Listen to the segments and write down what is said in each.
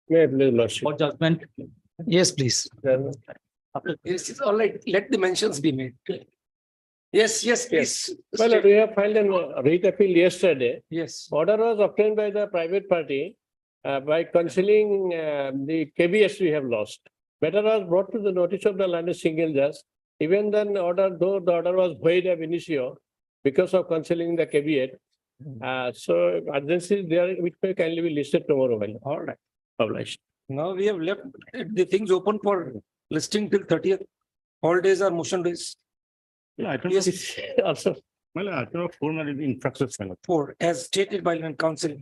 May I please, Lordship? for judgment. Yes, please. Yes, it's all right. Let the mentions be made. Yes, yes, please. Well, we have filed a writ appeal yesterday. Yes. Order was obtained by the private party by concealing the KBS we have lost. Matter was brought to the notice of the learned single judge. Even then, though the order was void ab initio because of concealing the KBS. So urgency there, which may kindly be listed tomorrow. All right. Published. Now we have left the things open for listing till 30th. All days are motion days. Yeah, I don't Yes. Also, well, I don't know, formal infractions. 4, as stated by Land Counsel,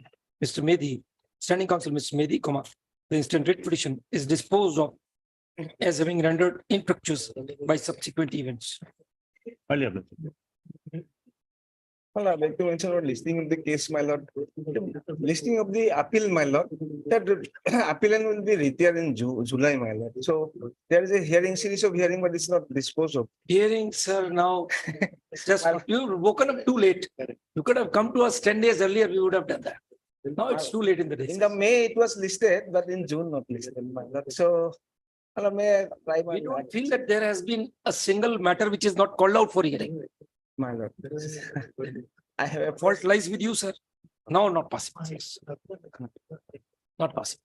Mr. Medhi, Standing Counsel, Mr. Medhi, the instant writ petition is disposed of as having rendered infructuous by subsequent events. Well, I'd like to mention about listing of the case, my lord. Listing of the appeal, my lord, that appellant will be retired in July, my lord. So there is a hearing, series of hearing, but it's not disposed of. Hearing, sir, now, just you've woken up too late. You could have come to us 10 days earlier, we would have done that. Now it's too late in the day. In the May, it was listed, but in June, not listed, my lord. So, hello, may I try my We don't feel that there has been a single matter which is not called out for hearing. my lord. I have a Fault lies with you, sir. No, not possible. Not possible.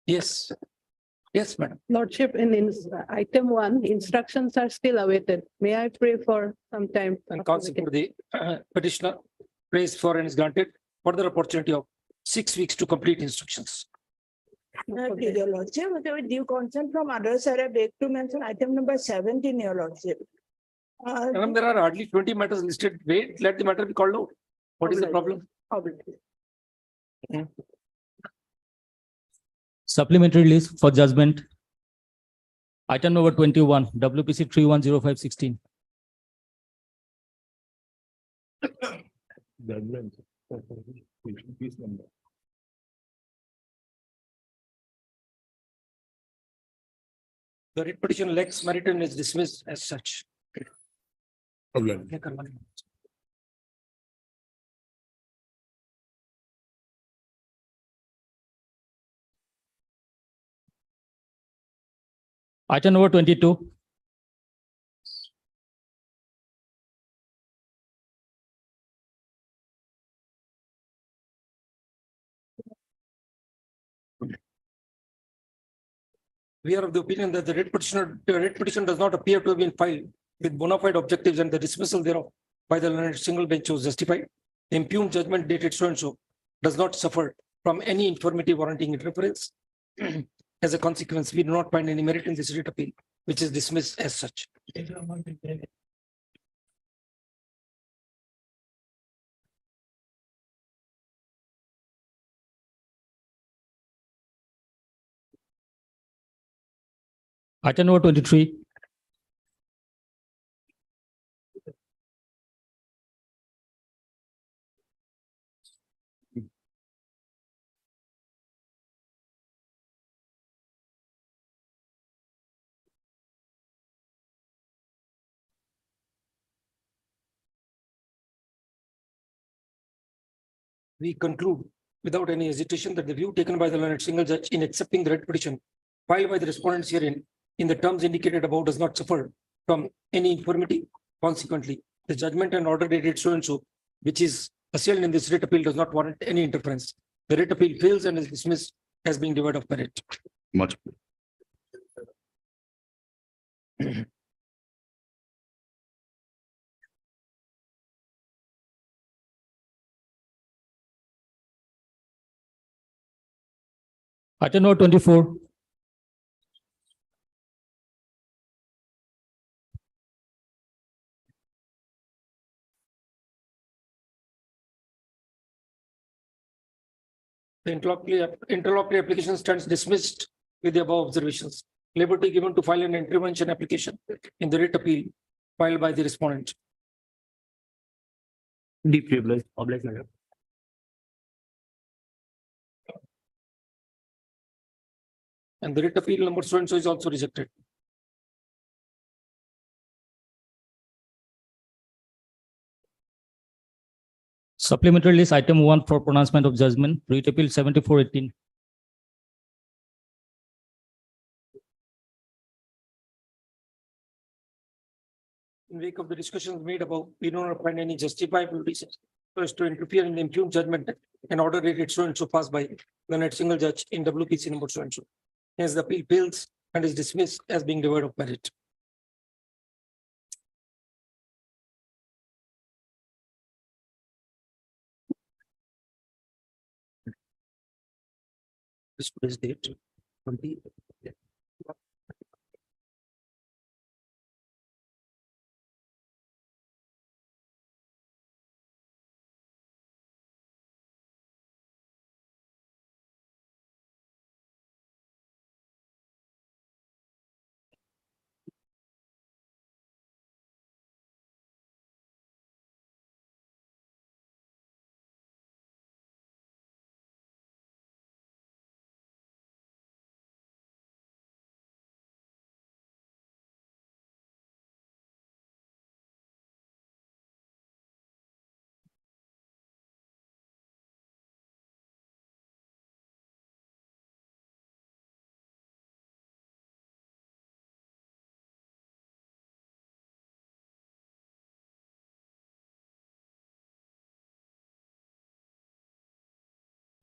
Yes. Yes, madam. Lordship, in item 1, instructions are still awaited. May I pray for some time? And counsel for the petitioner prays for and is granted further opportunity of 6 weeks to complete instructions. Your lordship, with due consent from others, I beg to mention item number 17, your lordship. Madam, there are hardly 20 matters listed. Wait, let the matter be called out. What is the problem? Supplementary list for judgment. Item number 21, WPC 310516. The writ petition Lex Maritim is dismissed as such. Item number 22. We are of the opinion that the writ petition does not appear to have been filed with bona fide objectives, and the dismissal thereof by the learned single bench was justified. The impugned judgment dated so and so does not suffer from any infirmity warranting interference. As a consequence, we do not find any merit in this writ appeal, which is dismissed as such. Item number 23. We conclude without any hesitation that the view taken by the learned single judge in accepting the writ petition filed by the respondents herein in the terms indicated above does not suffer from any infirmity. Consequently, the judgment and order dated so and so, which is assailed in this writ appeal, does not warrant any interference. The writ appeal fails and is dismissed as being devoid of merit. Much. Item number 24. The interlocutory application stands dismissed with the above observations. Liberty given to file an intervention application in the writ appeal filed by the respondent. Deep privilege, obliged matter. And the writ appeal number so and so is also rejected. Supplementary list, item 1 for pronouncement of judgment, Writ Appeal 7418. In wake of the discussions made above, we do not find any justifiable reason for us to interfere in the impugned judgment and order it so and so passed by the single judge in WPC number so and so. Hence, the appeal fails and is dismissed as being devoid of merit. This today's date. 20.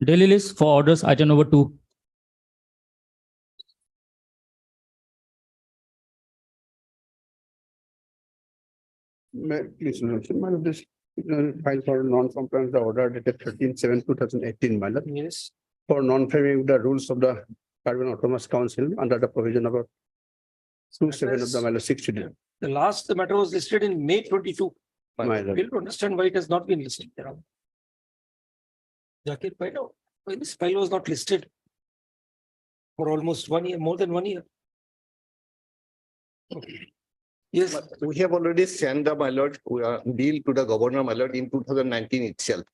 Daily list for orders, item number 2. Please, this file for non-compliance, the order dated 13/7/2018, my lord, Yes. for non-framing the rules of the Caribbean Autonomous Council under the provision of 2/7 of the my lord, 60 days. The last matter was listed in May 22. My lord. We'll understand why it has not been listed there. Zakir, find out why this file was not listed for almost 1 year, more than 1 year. Okay. Yes, But we have already sent the my lord, bill to the governor, my lord, in 2019 itself.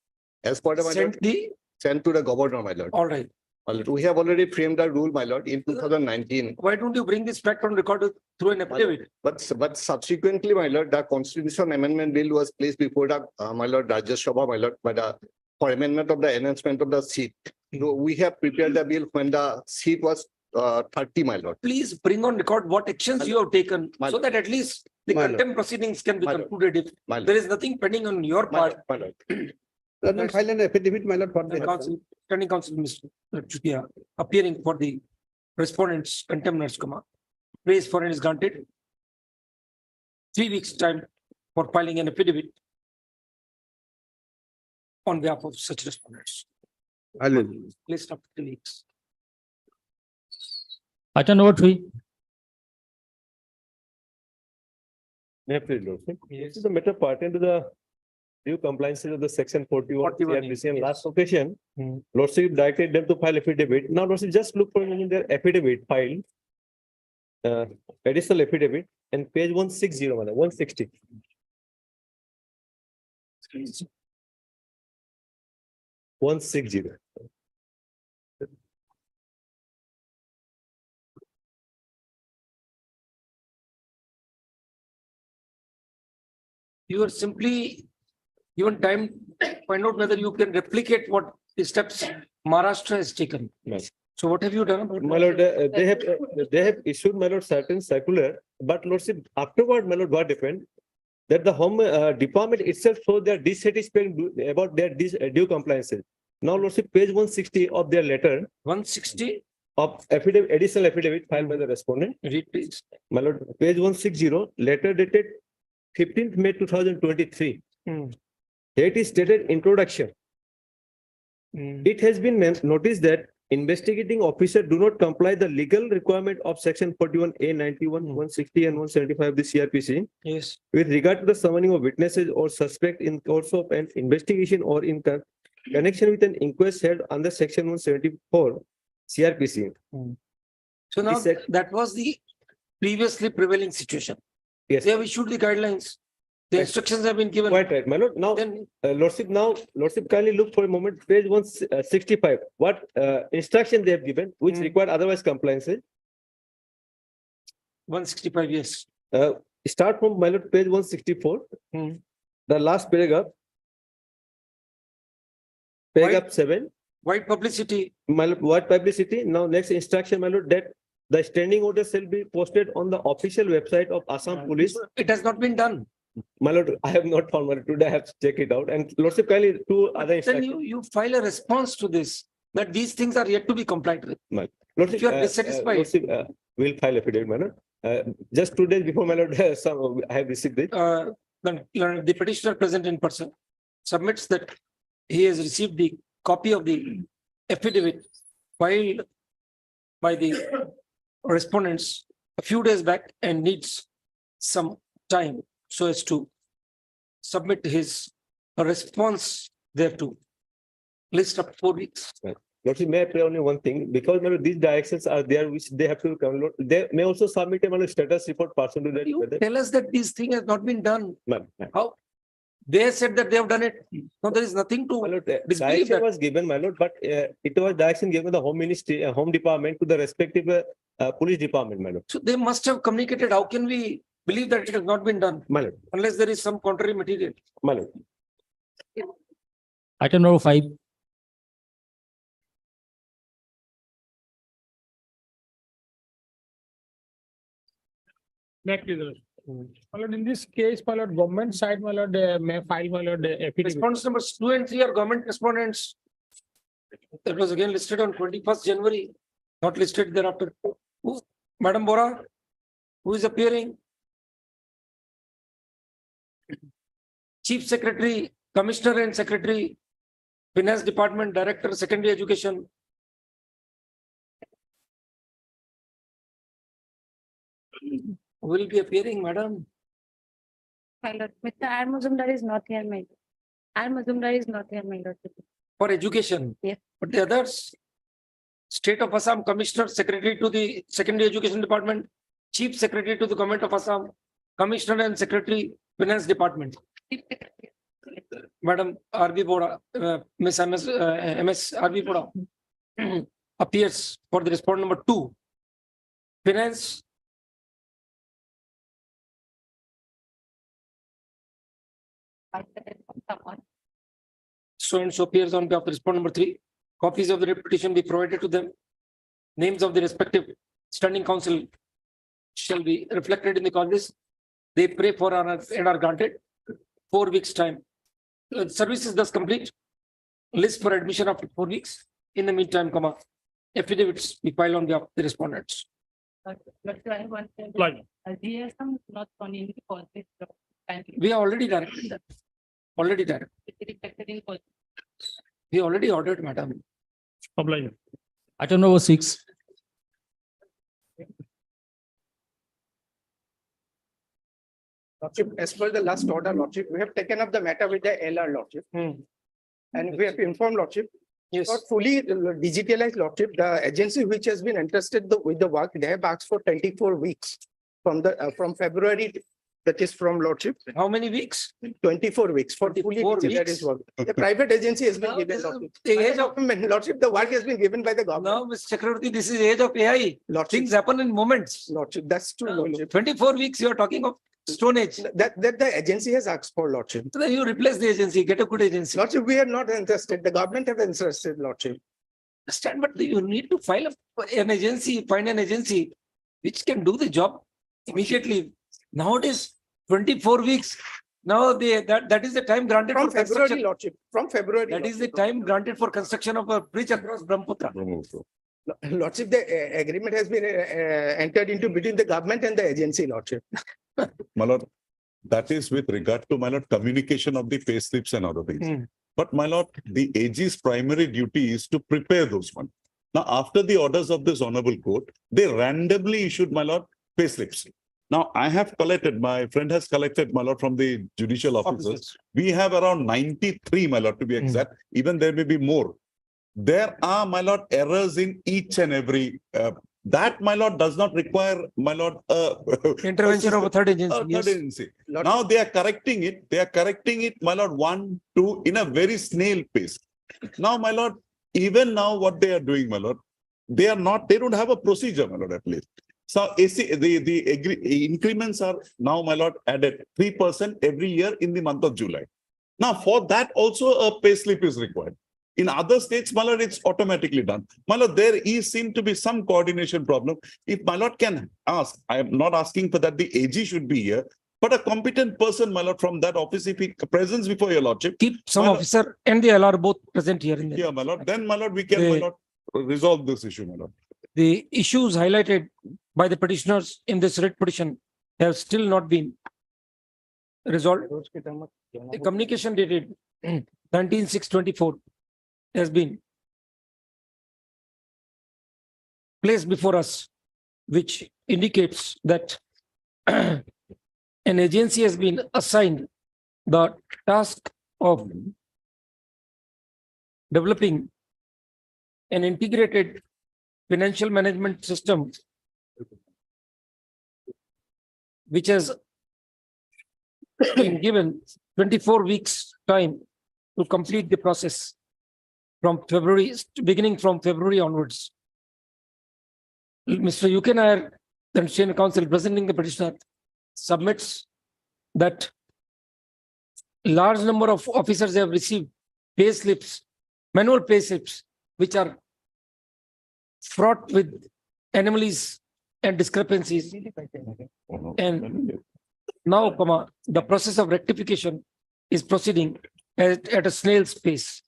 As per the my lord, sent the, sent to the governor, my lord. all right. My lord, we have already framed the rule, my lord, in 2019. Why don't you bring this fact on record through an affidavit? But subsequently, my lord, the constitution amendment bill was placed before the my lord, Rajya Sabha, my lord, by the for amendment of the enhancement of the seat. So we have prepared the bill when the seat was 30, my lord. Please bring on record what actions you have taken My so that at least the My lord. contempt proceedings can be My lord. concluded if My lord. there is nothing pending on your My part. lord, my lord. Then file an affidavit, my lord, for The the. council, standing council, Mr. Chutia, appearing for the respondents contempt praise for it is granted. 3 weeks time for filing an affidavit on behalf of such respondents. List of 3 weeks. Item number 3. Definitely, Lordship. Yes. This is the matter pertaining to the due compliances of the section 41 41, CRPC. And yes. last occasion, Hmm. Lordship directed them to file affidavit. Now, Lordship, just look for in their affidavit file. Additional affidavit and page 160, 160. Please. 160. You are simply given time, to find out whether you can replicate what the steps Maharashtra has taken. Yes. So what have you done about My lord, they have issued, my lord, certain circular, but Lordship, afterward, my lord, what happened? That the home department itself showed their dissatisfaction about their due compliances. Now, Lordship, page 160 of their letter 160? of affidavit, additional affidavit filed by the respondent. Read please. My lord, page 160, letter dated 15th May 2023. Hmm. It is stated introduction. Hmm. It has been noticed that investigating officer do not comply the legal requirement of section 41A 91, 160 and 175 of the CRPC Yes. with regard to the summoning of witnesses or suspect in course of an investigation or in connection with an inquest held under section 174 CRPC. So now Is that- that was the previously prevailing situation. Yes, They have issued the guidelines. The Right. instructions have been given. quite right, my lord. Now, Then Lordship, kindly look for a moment, page 165. What instruction they have given, which Hmm. require otherwise compliances. 165, yes. Start from my lord, page 164. Hmm. The last paragraph. paragraph 7, Wide publicity. my lord, what publicity? Now next instruction, my lord, that the standing order shall be posted on the official website of Assam Police. It has not been done. My lord, I have not found, my lord, today I have to check it out, and lordship kindly two other Then instructions. you file a response to this, that these things are yet to be complied with. Lordship, if you are dissatisfied- lordship, we'll file affidavit, my lord. Just 2 days before, my lord, I have received it. Then the petitioner present in person submits that he has received the copy of the affidavit filed by the respondents a few days back and needs some time so as to submit his response thereto. List up 4 weeks. Lordship, may I pray only one thing? Because, my lord, these directions are there which they have to come. Lord, they may also submit a, my lord, status report person to that. You whether- tell us that this thing has not been done. Ma'am, How? They said that they have done it. No, there is nothing my to lord, disbelieve direction that. was given, my lord, but it was direction given the Home Ministry, Home Department to the respective police department, my lord. So they must have communicated. How can we believe that it has not been done My lord, unless there is some contrary material? my lord. Item number 5, Next is, my lord, in this case, my lord, government side, my lord, may file, my lord, affidavit. Response numbers 2 and 3 are government respondents. That was again listed on 21st January, not listed thereafter. Who? Madam Bora, who is appearing? Chief Secretary, Commissioner and Secretary, Finance Department, Director, Secondary Education. Who will be appearing, madam? My lord, Mr. R. Mazumdar is not here, my lord. R. Mazumdar is not here, my lord. For education. Yes. But the others, State of Assam Commissioner, Secretary to the Secondary Education Department, Chief Secretary to the Government of Assam, Commissioner and Secretary, Finance Department. Madam R.B. Boda, Miss MS R.B. Boda appears for the respondent number 2. Finance. So and so appears on behalf of the respondent number 3. Copies of the writ petition be provided to them. Names of the respective standing council shall be reflected in the causes. They pray for and are granted 4 weeks time. Service is thus complete. List for admission after 4 weeks. In the meantime, affidavits be filed on behalf of the respondents. But I have one. Like, GSM not on any cause. We have already directed that. Already directed. Reflected in cause. We already ordered, madam. oblige. item number 6, Lordship, as per the last order, Lordship, we have taken up the matter with the LR, Lordship. And we have informed, Lordship, Yes. not fully digitalized, Lordship, the agency which has been entrusted with the work, they have asked for 24 weeks from February, that is from Lordship, How many weeks? 24 weeks for fully 24 digitalized weeks? work. The private agency has been Now, given, this is Lordship. the age of, Lordship, the work has been given by the government. now, Mr. Chakravarti, this is age of AI. Lordship, Things happen in moments. Lordship, that's true, Lordship. 24 weeks, you are talking of Stone Age. That the agency has asked for, Lordship. So then you replace the agency, get a good agency. Lordship, we are not interested. The government have interested, Lordship. Understand, but you need to file an agency, find an agency which can do the job immediately. Nowadays, 24 weeks. Now that is the time granted From for February, construction. Lordship, from February. That is the Lordship. time granted for construction of a bridge across Brahmaputra. Lordship, the agreement has been entered into between the government and the agency, Lordship. My lord, that is with regard to, my lord, communication of the pay slips and other things. Hmm. But my lord, the AG's primary duty is to prepare those ones. Now, after the orders of this honorable court, they randomly issued, my lord, pay slips. Now, I have collected, my friend has collected, my lord, from the judicial officers. We have around 93, my lord, to be exact. Even there may be more. There are, my lord, errors in each and every, that, my lord, does not require, my lord, Intervention of a third a agency. third Yes. agency. Now they are correcting it, my lord, 1, 2, in a very snail pace. Now, my lord, even now what they are doing, my lord, they don't have a procedure, my lord, at least. So AC, the increments are now, my lord, added 3% every year in the month of July. Now, for that also a pay slip is required. In other states, my lord, it's automatically done. My lord, there is seem to be some coordination problem. If my lord can ask, I am not asking for that the AG should be here, but a competent person, my lord, from that office, if he presents before your lordship, Keep some My lord- officer and the LR both present here in the. yeah, my lord, then my lord, we can, my The- lord, resolve this issue, my lord. The issues highlighted by the petitioners in this writ petition have still not been resolved. A communication dated 19/6/24 has been placed before us, which indicates that an agency has been assigned the task of developing an integrated financial management system which has been given 24 weeks time to complete the process from February, beginning from February onwards. Mr. UK Nair, the Senior Counsel presenting the petitioner, submits that large number of officers have received pay slips, manual pay slips, which are fraught with anomalies and discrepancies. And now, the process of rectification is proceeding at a snail's pace.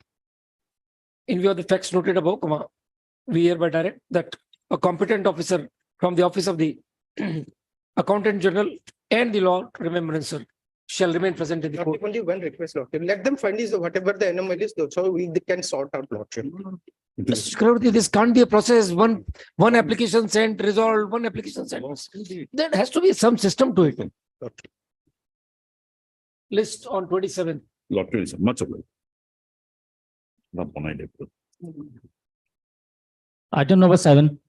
In view of the facts noted above, we hereby direct that a competent officer from the office of the Accountant General and the Law Remembrancer shall remain present in the court. Lordship, only one request, Lordship. Let them find is whatever the anomalies, so we can sort out, Lordship. Mr. Chakravarti, this can't be a process, one application sent, resolved, one application sent. There has to be some system to it. List on 27. Lord, please, much of it. Not one idea. Item number 7.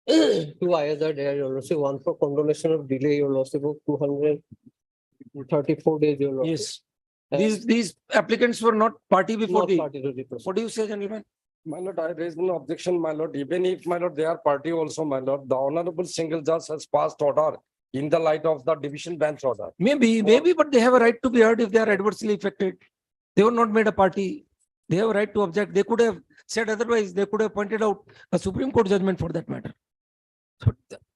Two ayes are there, your lordship, one for condonation of delay, your lordship, of 234 days, your lordship. Yes. These applicants were not party before Not the, party to the process. what do you say, gentlemen? My lord, I raise no objection, my lord, even if, my lord, they are party also, my lord, the honorable single judge has passed order in the light of the division bench order. Maybe, but they have a right to be heard if they are adversely affected. They were not made a party. They have a right to object. They could have said otherwise. They could have pointed out a Supreme Court judgment for that matter. So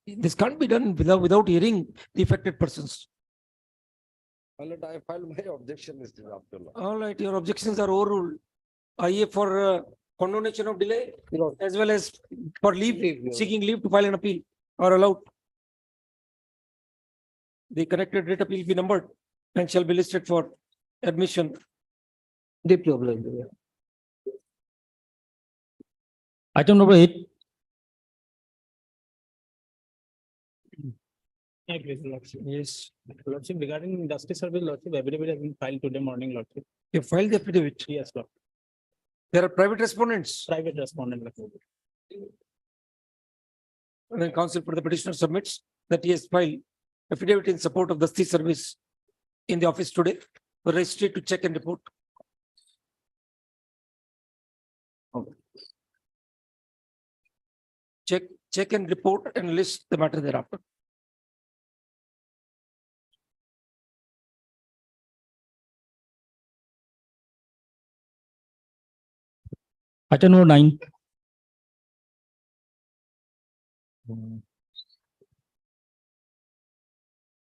this can't be done without hearing the affected persons. My lord, I file my objection, Mr. Abdullah. All right, your objections are overruled. IA for condonation of delay as well as for leave, seeking leave to file an appeal are allowed. The connected writ appeal be numbered and shall be listed for admission. Item number 8. Yes, Lordship, regarding justice service, Lordship, affidavit has been filed today morning, Lordship. you filed the affidavit. Yes, Lord. There are private respondents. Private respondent. And then counsel for the petitioner submits that he has filed affidavit in support of the justice service in the office today. For registry to check and report. Check and report and list the matter thereafter. Item number 9. Hmm.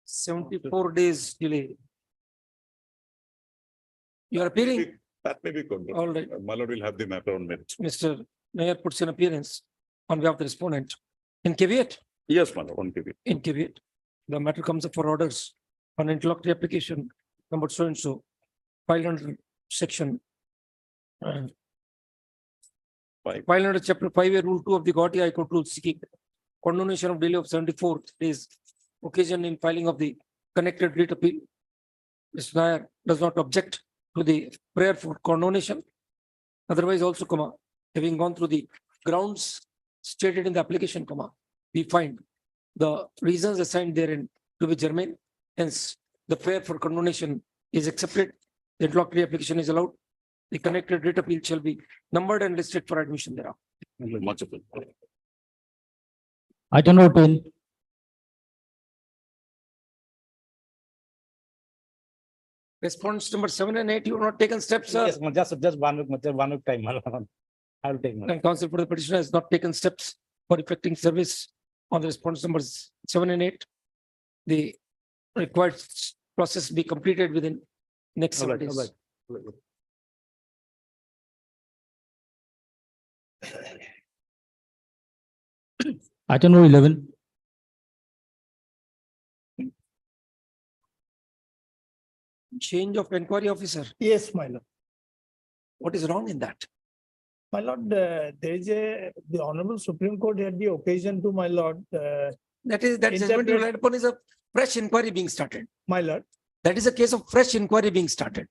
74 days delay. You are appearing? That may be good. All right. My lord will have the matter on merit. Mr. Mayor puts an appearance on behalf of the respondent. In caveat, Yes, my lord, one KB. in caveat, the matter comes up for orders on interlocutory application number so and so, filed under section 500 chapter 5A rule 2 of the Guwahati High Court rules seeking condonation of delay of 74 days occasion in filing of the connected writ appeal. Mr. Nair does not object to the prayer for condonation. Otherwise also, having gone through the grounds stated in the application, we find the reasons assigned therein to be germane. Hence, the prayer for condonation is accepted. The interlocutory application is allowed. The connected writ appeal shall be numbered and listed for admission thereafter. Much of it. Item number 10. Response number 7 and 8, you have not taken steps, sir. Yes, just 1 week time. I will take. And counsel for the petitioner has not taken steps for effecting service on the response numbers 7 and 8. The required process be completed within next 7 days. Item number 11. Change of inquiry officer. Yes, my lord. What is wrong in that? My lord, there is the Honorable Supreme Court had the occasion to, my lord, That judgment you Interpret- relied upon is a fresh inquiry being started. my lord. That is a case of fresh inquiry being started.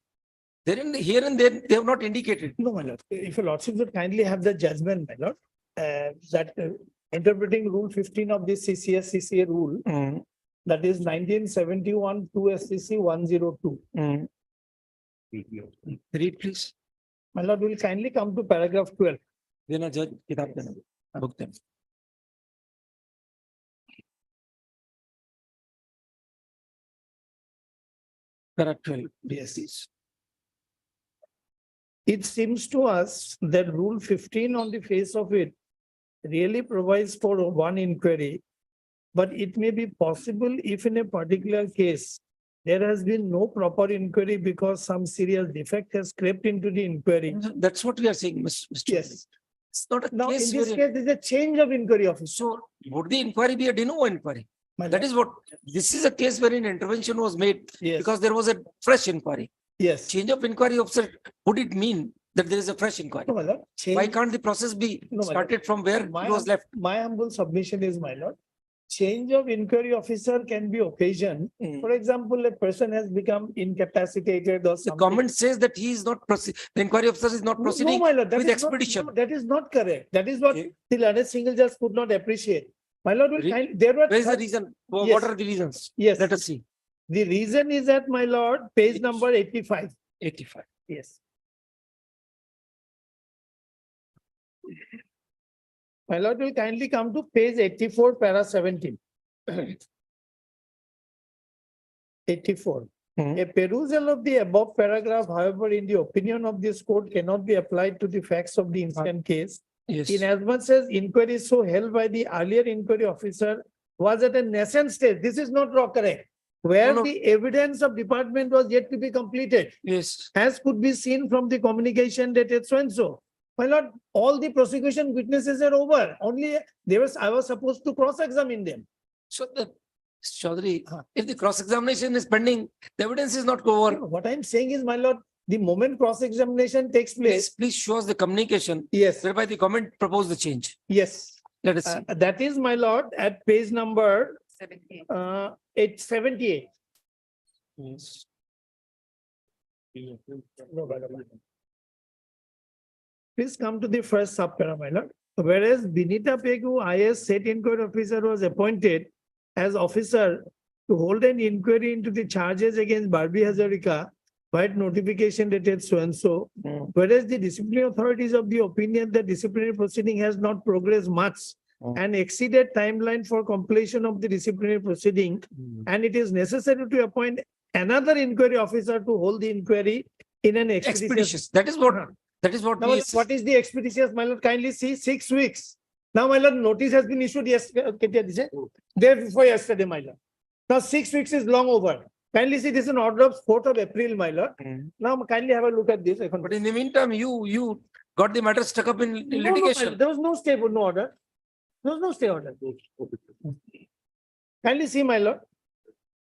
Here and there, they have not indicated. No, my lord, if your lordship would kindly have the judgment, my lord, that interpreting rule 15 of the CCA rule, that is 1971 2 SCC 102. Read, please. My lord, will kindly come to paragraph 12. Dena judge, kitab dena. Book them. Paragraph 12. Yes. It seems to us that rule 15 on the face of it really provides for one inquiry, but it may be possible if in a particular case there has been no proper inquiry because some serious defect has crept into the inquiry. That's what we are saying, Mr. Yes. It's not a Now, in case this where. case, there is a change of inquiry officer. So would the inquiry be a de novo inquiry? My That lord. is what, this is a case wherein intervention was made Yes. because there was a fresh inquiry. Yes. Change of inquiry officer, would it mean that there is a fresh inquiry? No, my lord. Why Change, can't the process be No, my lord. started from where it was left? my humble submission is, my lord, change of inquiry officer can be occasion. For example, a person has become incapacitated or The something. government says that he is not the inquiry officer is not No, proceeding my lord, that with is not- expedition. no, That is not correct. That is what Okay. the learned single judge could not appreciate. My lord, will there were. Where is the reason? Yes. What are the reasons? Yes. Let us see. The reason is that, my lord, page number 85. 85. Yes. My lord will kindly come to page 84, para 17. 84. A perusal of the above paragraph, however, in the opinion of this court cannot be applied to the facts of the instant case. Yes. Inasmuch as inquiry so held by the earlier inquiry officer was at a nascent stage. This is not correct. Where No, no. the evidence of department was yet to be completed, Yes. as could be seen from the communication dated so and so. My lord, all the prosecution witnesses are over. Only I was supposed to cross-examine them. So the Chaudhary, if the cross-examination is pending, the evidence is not over. What I'm saying is, my lord, the moment cross-examination takes place. Please show us the communication Yes, whereby the government proposed the change. yes. Let us see. That is, my lord, at page number 878. Yes. Please come to the first subpara, my lord. Whereas Binita Pegu, IS state inquiry officer, was appointed as officer to hold an inquiry into the charges against Barbie Hazarika, by notification dated so and so. Whereas the disciplinary authorities of the opinion that disciplinary proceeding has not progressed much and exceeded timeline for completion of the disciplinary proceeding, and it is necessary to appoint another inquiry officer to hold the inquiry in an expeditious. Expeditious. That is what Now, we. what is the expeditious, my lord? Kindly see 6 weeks. Now, my lord, notice has been issued yesterday, day before yesterday, my lord. Now, 6 weeks is long over. Kindly see, this is an order of 4th of April, my lord. Now, kindly have a look at this. But in the meantime, you got the matter stuck up in No, no, my litigation. lord, there was no stay, no order. There was no stay order. Kindly see, my lord.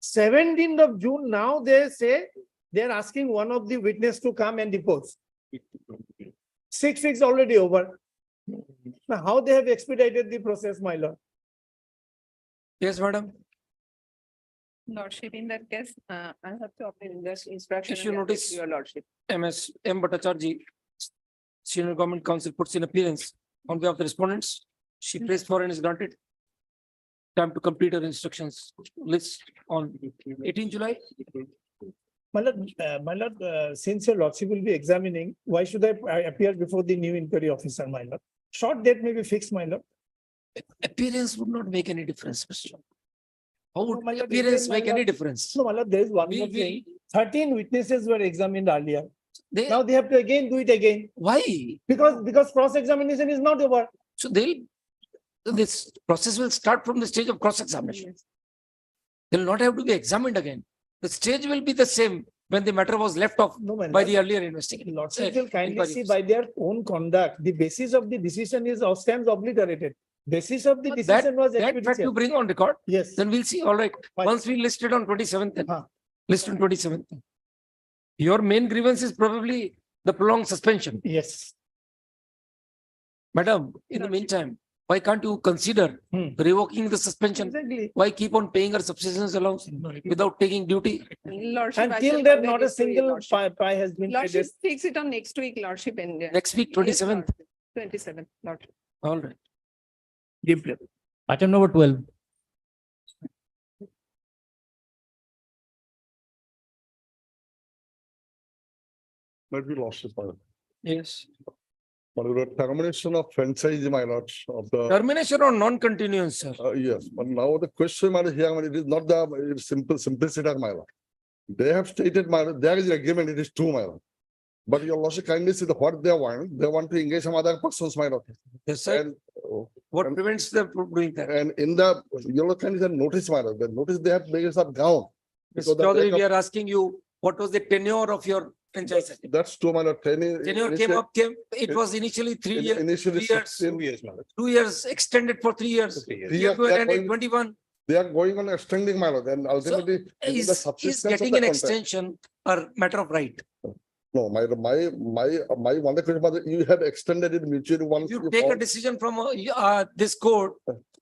17th of June, now they say they're asking one of the witness to come and depose. 6 weeks already over. Now, how they have expedited the process, my lord? Yes, madam. Lordship, in that case, I have to obtain this instruction. Issue and notice. Your lordship. MS M. Bhattacharjee, Senior Government Counsel, puts in appearance on behalf of the respondents. She prays for and is granted time to complete her instructions list on 18 July. My lord, since your lordship will be examining, why should I appear before the new inquiry officer, my lord? Short date may be fixed, my lord. Appearance would not make any difference, Mr. How No, my would lord, appearance again, my make any lord. difference? No, my lord, there is one We- more we- thing. 13 witnesses were examined earlier. They, Now they have to again do it again why? because cross-examination is not over. So this process will start from the stage of cross-examination. They will not have to be examined again. The stage will be the same when the matter was left off No, my by lord. the earlier investigation. Lordship will kindly inquiry see officer. by their own conduct, the basis of the decision is stands obliterated. Basis of the But decision was That fact expeditious. you bring on record, Yes. then we'll see. All right. Fine. Once we list it on 27th, then Huh. list on 27th. Your main grievance is probably the prolonged suspension. Yes. Madam, in the meantime, why can't you consider revoking the suspension? Exactly. Why keep on paying her subsistence allowance without taking duty? Lordship, I Until shall that, convey not a this to you, single Lordship. pie has been Lordship, paid. fix it on next week, Lordship, and. Next week, 27th. 27th, Lordship. All right. Item number 12. Might be lost, my lord. Yes. But the termination of franchise, my lord, of the. Termination or non-continuance, sir. Yes, but now the question, my lord, here, it is not the simplicity, my lord. They have stated, my lord, there is agreement, it is true, my lord. But your lordship kindly see the what they want to engage some other persons, my lord. Yes, sir. And, What prevents them from doing that? and in the, your lord kindly said notice, my lord, the notice they have made some gown. Mr. Chaudhary, we are asking you, what was the tenure of your franchise agreement? That's true, my lord. Tenure it was initially 3 years, Initially 3 years. 16 years, my lord. 2 years, extended for 3 years. 3 You years, have to they are end at going- 21. They are going on extending, my lord, and ultimately. it is the Is subsistence of getting the an contract. extension a matter of right? No, my one question was that you have extended it mutually once. If you you take a found- decision from this court,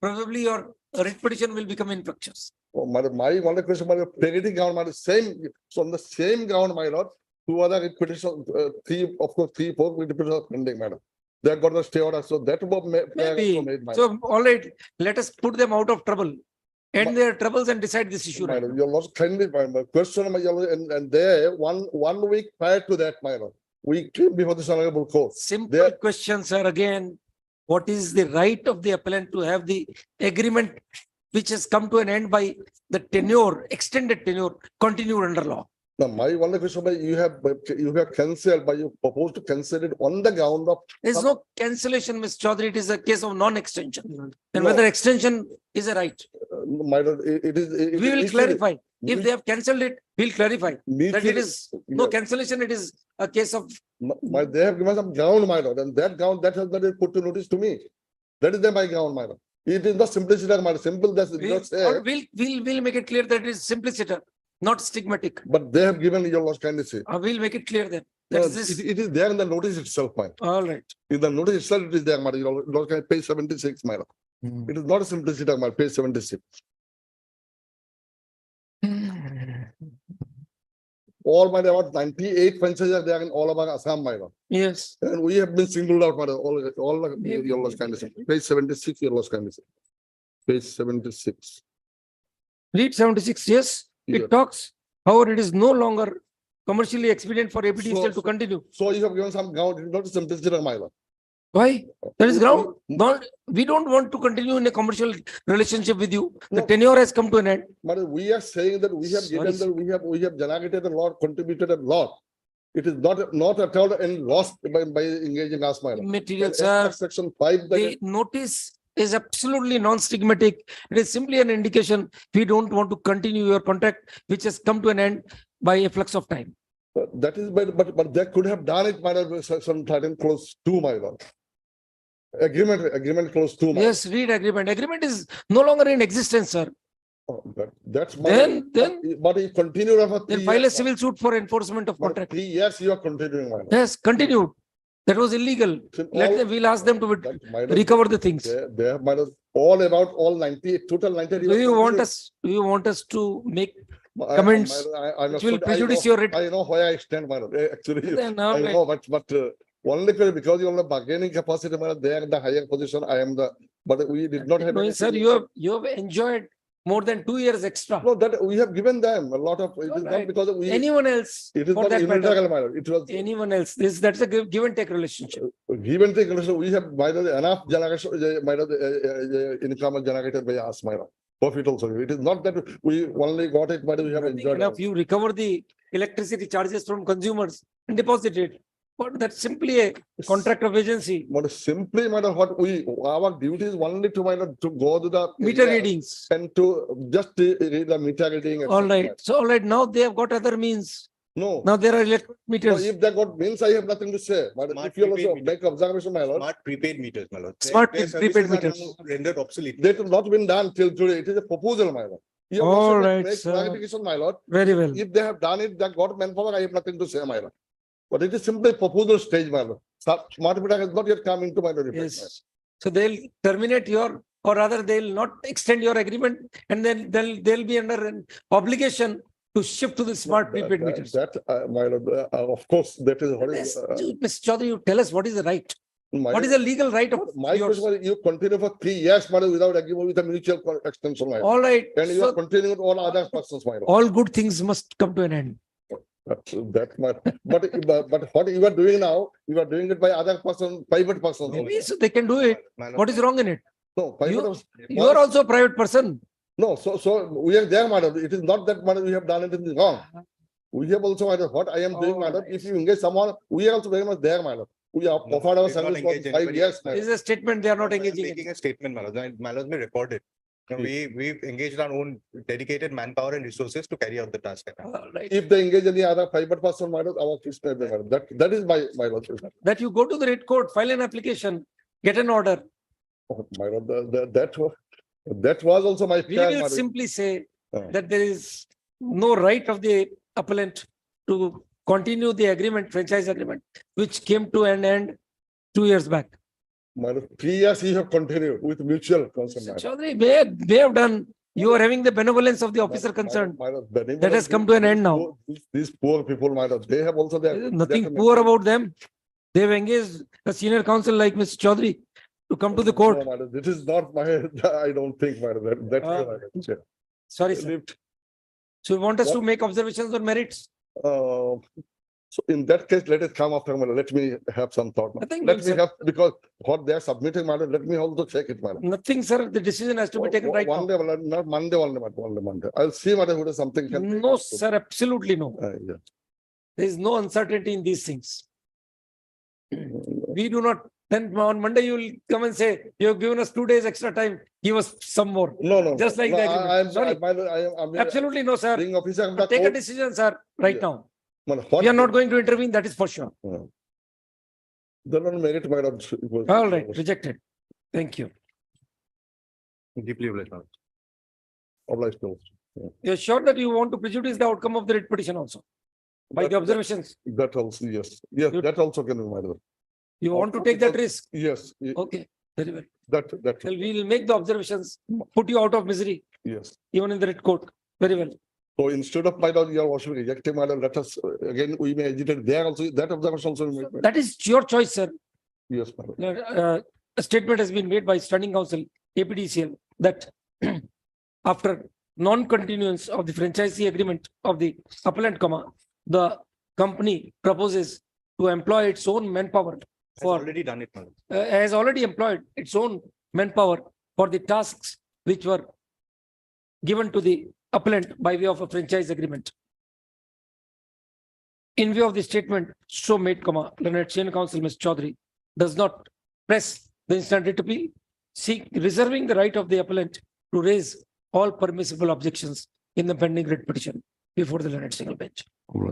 probably your writ petition will become infructuous. Oh, my one question, my pedigree ground, my same, so on the same ground, my lord, two other petitions, three, 4 petitions are pending, madam. They have got the stay order, so that was Maybe. made, my. So, all right, let us put them out of trouble. End their troubles and decide this issue right now. Your lord kindly, my question, my lord, and there, one week prior to that, my lord, we came before this honorable court. Simple There- questions are again, what is the right of the appellant to have the agreement which has come to an end by the tenure, extended tenure, continued under law? Now, my one question, you have cancelled, but you propose to cancel it on the ground of. There is no cancellation, Ms. Chaudhary. It is a case of non-extension. And No. whether extension is a right. My lord, it is. it We will is- clarify. If they have cancelled it, we'll clarify that it mutually- is no Yeah. cancellation. It is a case of, They have given some ground, my lord, and that ground, that has been put to notice to me. That is the my ground, my lord. It is not simplicity, my lord. Simple, that's just or say, we'll make it clear that it is simpliciter, not stigmatic. but they have given your lord's kindly say. We'll make it clear then. No, That is this. it is there in the notice itself, my lord. All right. In the notice itself, it is there, my lord. Your lord can page 76, my lord. It is not a simplicity, my lord, page 76. All my lord, about 98 franchises are there in all of Assam, my lord. Yes. And we have been singled out, my lord, all your lord's kindly say. Page 76, your lord's kindly say. Page 76. Read 76, yes, Yeah. it talks. However, it is no longer commercially expedient for APTCL So- to continue. So you have given some ground, it is not a simplicity, my lord. Why? There is ground. We don't want to continue in a commercial relationship with you. The No. tenure has come to an end. But we are saying that we have Sorry, given, sir. that we have generated a lot, contributed a lot. It is not at all any loss by engaging us, my lord. Material, And sir. Section 5, The notice is absolutely non-stigmatic. It is simply an indication we don't want to continue your contract, which has come to an end by a flux of time. that is, but they could have done it, my lord, some certain close to, my lord. Agreement close to, my lord. Yes, read agreement. Agreement is no longer in existence, sir. That's my. Then But you continue for then 3 file a years. civil suit for enforcement of For contract. 3 years you are continuing, my lord. Yes, continued. That was illegal. We'll ask them to My lord, recover the things. They have, my lord, all about all 98, total 98. Do you want us to make comments which will prejudice your writ? I know why I stand, my lord. Actually, Then, all I right. know, but only because you have the bargaining capacity, my lord, they are in the higher position. I am the, but we did not have. No, any- sir, you have enjoyed more than 2 years extra. No, that we have given them a lot of, it is not Alright. because we, Anyone else, it is for not that matter, unilateral, my lord. It was anyone else, that's a give and take relationship. give and take. We have, my lord, enough generation, my lord, income generated by us, my lord. Profit also. It is not that we only got it, but we have enjoyed. Enough, you recover the electricity charges from consumers and deposit it. But that's simply a contract of agency, But simply, madam, our duty is only to, madam, to go to the. meter area readings. And to just read the meter reading. All etc. right. So all right, now they have got other means. No. Now there are electric No, meters. if they got means, I have nothing to say. But Smart if you prepaid also meter. make observation, my lord, Smart prepaid meters, my lord. Smart Their prepaid services are meters. now rendered obsolete. that has not been done till today. It is a proposal, my lord. You have All also right, make sir. clarification, my lord. Very well. If they have done it, they got manpower, I have nothing to say, my lord. But it is simply a proposal stage, my lord. Smart meter has not yet come into my lord. Yes. So they'll terminate your, or rather they'll not extend your agreement, and then they'll be under an obligation to shift to the smart prepaid meters. That, my lord, of course, that is what is. Mr. Chaudhary, you tell us what is the right? my What is the legal right of My yours? question was, you continue for 3 years, my lord, without agreement with a mutual extension, my lord. All right. And you are So continuing with all other persons, my lord. all good things must come to an end. That much. But what you are doing now, you are doing it by other person, private person. Maybe so they can do it. My lord. What is wrong in it? No, private. You are also a private person. No, so we are there, madam. It is not that, madam, we have done it in the wrong. We have also, madam, what I am doing, madam, if you engage someone, we are also very much there, madam. We have No, offered our we've not service for engaged 5 anybody. years, This madam. is a statement they are not I'm engaging in. Making a statement, my lord. My lord may record it. No, we've engaged our own dedicated manpower and resources to carry out the task. All right. If they engage any other private person, madam, our fixed pay, madam. That is my lord. That you go to the Writ court, file an application, get an order. Oh, my lord, that was also my We fear, will madam. simply say Oh. that there is no right of the appellant to continue the agreement, franchise agreement, which came to an end 2 years back. Madam, 3 years you have continued with mutual consent, madam. Chaudhary, they have done, you are having the benevolence of the officer concerned. That has come to an end now. These poor people, madam, they have also their. There is nothing poor about them. They have engaged a senior counsel like Mr. Chaudhary to come to the court. No, madam, this is not my, I don't think, madam, that. Sorry, sir. So you want us to make observations on merits? So in that case, let it come after, madam. Let me have some thought. I think Let we'll me sir- have, because what they are submitting, madam, let me also check it, madam. Nothing, sir. The decision has to be taken right One now. day, madam, not Monday only, madam, only Monday. I'll see, madam, whether something can. No, sir, absolutely no. Yeah. There is no uncertainty in these things. We do not, then on Monday you will come and say, you have given us 2 days extra time, give us some more. No. Just like No, the agreement. Sorry. I'm Absolutely no, sir. being officer of the Take a court. decision, sir, right Yeah. now. Madam, what- We are not going to intervene, that is for sure. They don't merit, madam. All right, rejected. Thank you. Deeply obliged, my lord. Obliged to. You're sure that you want to prejudice the outcome of the writ petition also? By the That- observations, That also, yes. Yes, You- that also can be, madam. you want to take that risk? Yes, Okay, very well. that, Well, we'll make the observations, put you out of misery, yes. even in the writ court. Very well. So instead of, madam, you are also rejecting, madam, let us, again, we may agitate there also, that observation also. we make, That is your choice, sir. Yes, madam. A statement has been made by standing counsel, APDCL, that after non-continuance of the franchisee agreement of the appellant, the company proposes to employ its own manpower Has for, already done it, my lord. has already employed its own manpower for the tasks which were given to the appellant by way of a franchise agreement. In view of the statement so made, Learned Senior Counsel, Mr. Chaudhary, does not press the instant writ appeal, reserving the right of the appellant to raise all permissible objections in the pending writ petition before the Learned Single Bench.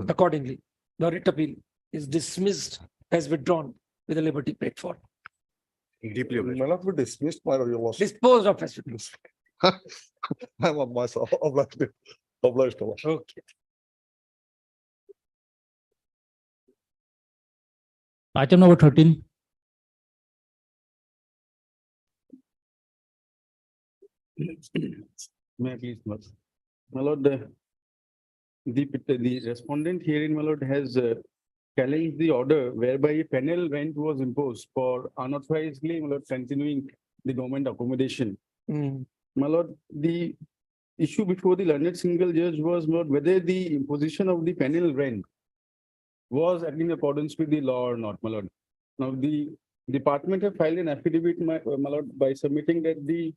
Accordingly, the writ appeal is dismissed as withdrawn with a liberty paid for. Deeply obliged. May not be dismissed, madam, you lost. Disposed of as withdrawn. I'm of myself, obliged. Okay. Item number 13. May I please, my lord, the respondent herein, my lord, has challenged the order whereby a penal rent was imposed for unauthorizedly, my lord, continuing the government accommodation. Mm. My lord, the issue before the learned single judge was, my lord, whether the imposition of the penal rent was in accordance with the law or not, my lord. Now, the department have filed an affidavit, my lord, by submitting that the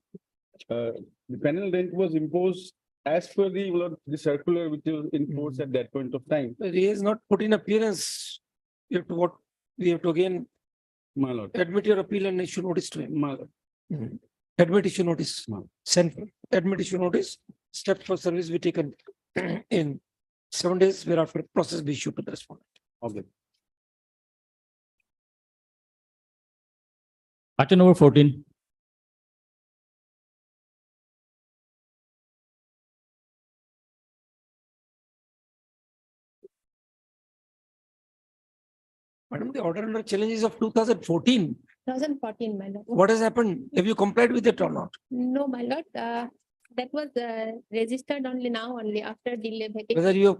penal rent was imposed as per the circular which was in force at that point of time, He has not put in appearance. You have to what, we have to again my lord, admit your appeal and issue notice to him. my lord. Admit issue notice, No. send, admit issue notice, steps for service be taken in 7 days, whereafter process be issued to the respondent. Okay. Item number 14. Madam, the order under challenge is of 2014. 2014, my lord. What has happened? Have you complied with it or not? No, my lord, that was registered only now, only after delay. Whether you have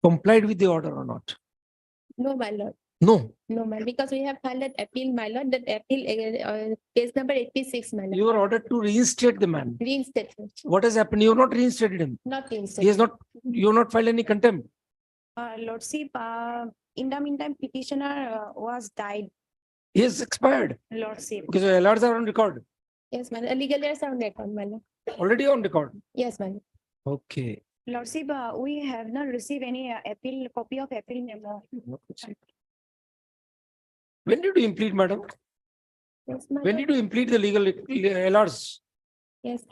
complied with the order or not? No, my lord. No, No, my, because we have filed an appeal, my lord, that appeal, case number 86, my lord. you are ordered to reinstate the man. Reinstatement, What has happened? You have not reinstated him. not He reinstatement. has not, you have not filed any contempt. Lordship, in the meantime, petitioner was died, He has expired. lordship. Okay, so LRs are on record, Yes, my legal errors are on record, my lord. already on record. Yes, my lord. Okay. Lordship, we have not received any appeal, copy of appeal memo. When did you implead, madam? Yes, my When lord. did you implead the legal LRs? Yes,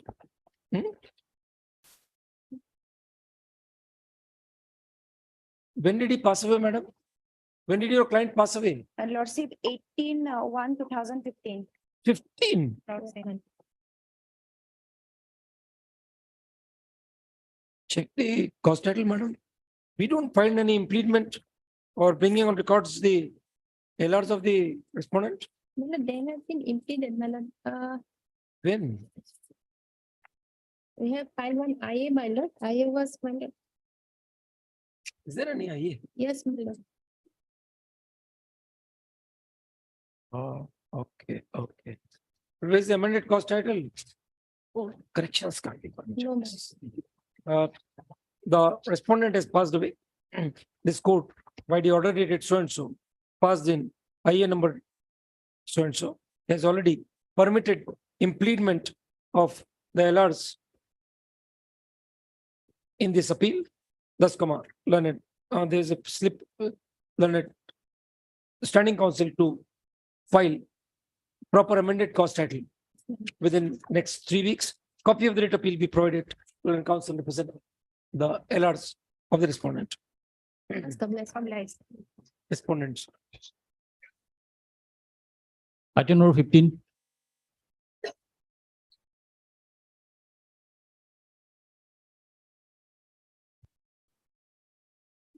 When did he pass away, madam? When did your client pass away? lordship, 18/1/2015. 15. Lordship. Check the cause title, madam. We don't find any impediment or bringing on records the LRs of the respondent. My lord, they have been impeded, my lord. When? We have filed one IA, my lord. IA was, my lord. Is there any IA? Yes, my lord. Oh, okay, okay. Where is the amended cause title? Oh, corrections can't be. No, my The respondent has passed away. This court, by the order dated so and so, passed in IA number so and so, has already permitted impleadment of the LRs in this appeal. Thus, learned, there is a slip, learned standing counsel to file proper amended cause title within next 3 weeks. Copy of the writ appeal be provided to learned counsel represent the LRs of the respondent. Respondents. Item number 15.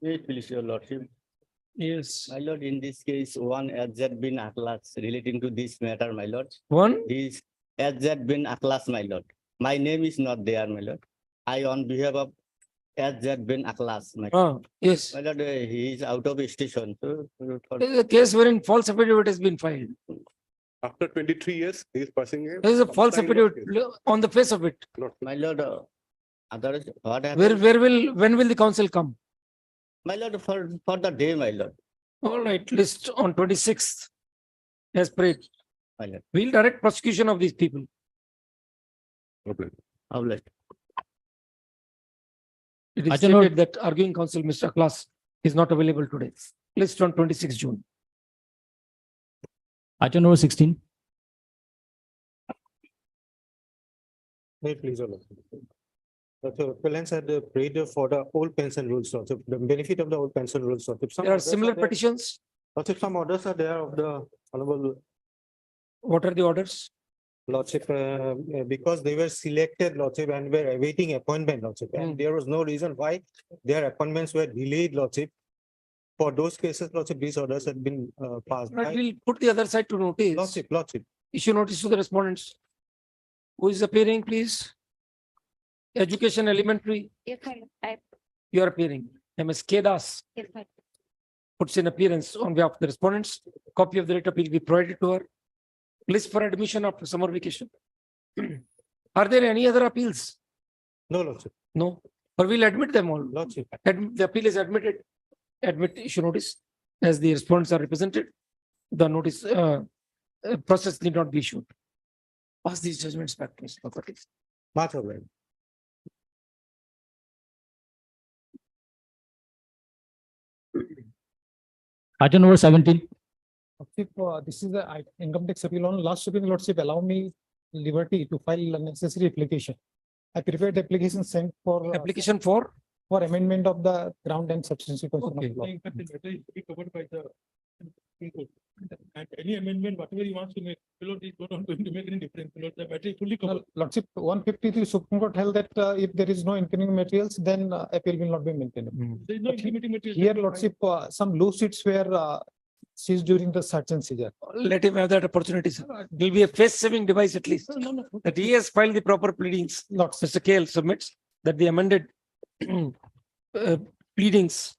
Wait, please, your lordship. Yes. My lord, in this case, one HZ bin Atlas relating to this matter, my lord. One? This HZ bin Atlas, my lord. My name is not there, my lord. I on behalf of HZ bin Atlas, my lord. Yes. My lord, he is out of station. So, There is a case wherein false affidavit has been filed. After 23 years, he is passing. There is a false affidavit on the face of it. my lord, others, what happened? When will the council come? My lord, for the day, my lord. All right, list on 26th. As prayed. My lord. We'll direct prosecution of these people. Obliged. It is Item number- stated that arguing counsel, Mr. Aklas, is not available today. List on 26th June. Item number 16. May it please, your lordship. So appellants had prayed for the old pension rules, also the benefit of the old pension rules. Some There are orders similar there. petitions. Also, some orders are there of the honorable What are the orders? lordship, because they were selected lordship and were awaiting appointment lordship. And there was no reason why their appointments were delayed lordship. For those cases, lordship, these orders had been passed. Right, we'll put the other side to notice. Lordship. Issue notice to the respondents. Who is appearing, please? Education Elementary, Yes, I, you are appearing. MS Kedas yes, I. puts in appearance on behalf of the respondents. Copy of the writ appeal be provided to her. List for admission after summer vacation. Are there any other appeals? No, lordship. No, or we'll admit them all. Lordship. The appeal is admitted. Admit issue notice as the respondents are represented. The notice process need not be issued. Pass these judgments back to Mr. Properties. Much obliged. Item number 17. If this is the income tax appeal on last Supreme Lordship, allow me liberty to file a necessary application. I prepared the application sent for Application for? amendment of the ground and substantial question Okay. of law. In fact, the letter is to be covered by the Supreme Court. And any amendment, whatever he wants to make, Lord, is not going to make any difference. Lord, the matter is fully covered. Lordship, 153 Supreme Court held that if there is no incriminating materials, then appeal will not be maintained. There is no incriminating material. Here, Lordship, some loose sheets were seized during the search and seizure. Let him have that opportunity, sir. There will be a face-saving device at least. That he has filed the proper pleadings. Mr. KL submits that the amended pleadings